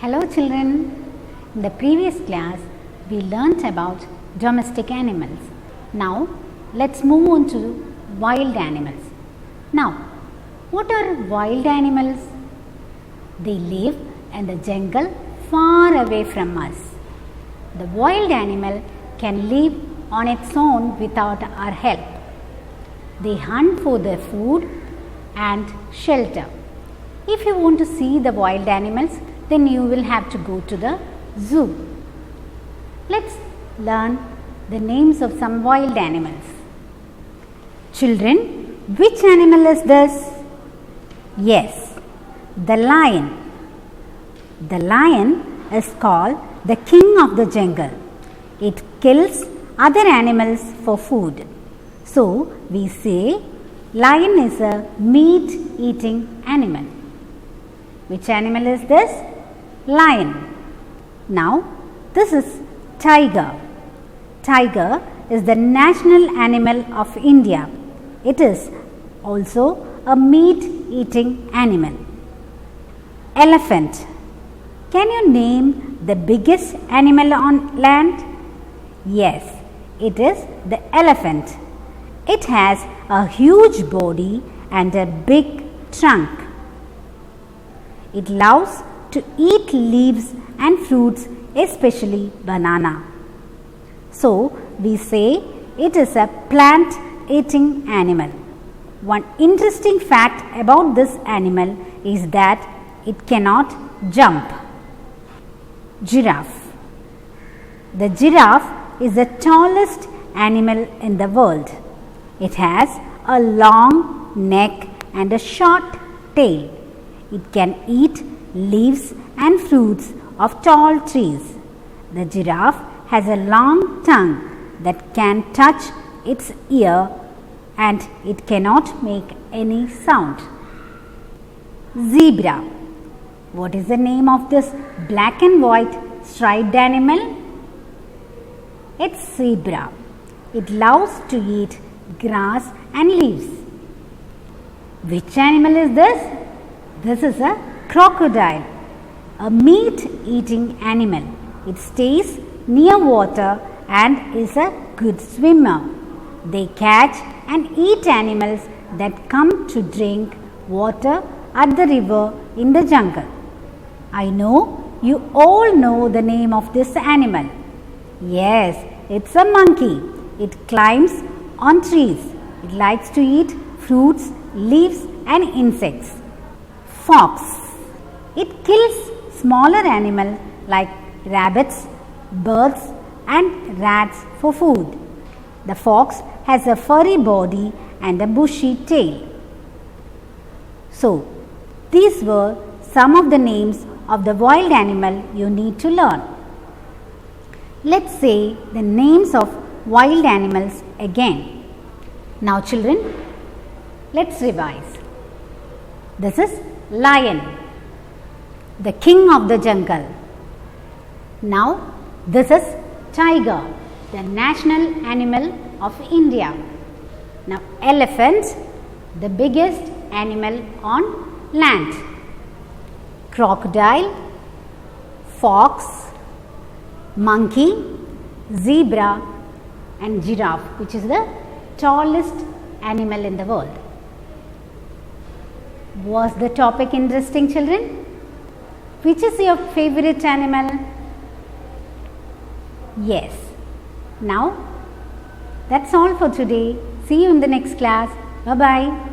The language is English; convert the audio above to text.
Hello children, in the previous class we learnt about domestic animals. Now let's move on to wild animals. Now what are wild animals? They live in the jungle far away from us. The wild animal can live on its own without our help. They hunt for their food and shelter. If you want to see the wild animals, then you will have to go to the zoo. Let's learn the names of some wild animals. Children, which animal is this? Yes, the lion. The lion is called the king of the jungle. It kills other animals for food. So, we say lion is a meat-eating animal. Which animal is this? Lion. Now, this is tiger. Tiger is the national animal of India. It is also a meat-eating animal. Elephant. Can you name the biggest animal on land? Yes, it is the elephant. It has a huge body and a big trunk. It loves to eat leaves and fruits, especially banana. So, we say it is a plant-eating animal. One interesting fact about this animal is that it cannot jump. Giraffe. The giraffe is the tallest animal in the world. It has a long neck and a short tail. It can eat leaves and fruits of tall trees. The giraffe has a long tongue that can touch its ear and it cannot make any sound. Zebra. What is the name of this black and white striped animal? It's zebra. It loves to eat grass and leaves. Which animal is this? This is a crocodile, a meat-eating animal. It stays near water and is a good swimmer. They catch and eat animals that come to drink water at the river in the jungle. I know you all know the name of this animal. Yes, it's a monkey. It climbs on trees. It likes to eat fruits, leaves and insects. Fox. It kills smaller animals like rabbits, birds and rats for food. The fox has a furry body and a bushy tail. So, these were some of the names of the wild animal you need to learn. Let's say the names of wild animals again. Now children, let's revise. This is lion, the king of the jungle. Now this is tiger, the national animal of India. Now elephant, the biggest animal on land. Crocodile, fox, monkey, zebra and giraffe, which is the tallest animal in the world. Was the topic interesting, children? Which is your favorite animal? Yes. Now, that's all for today. See you in the next class. Bye-bye.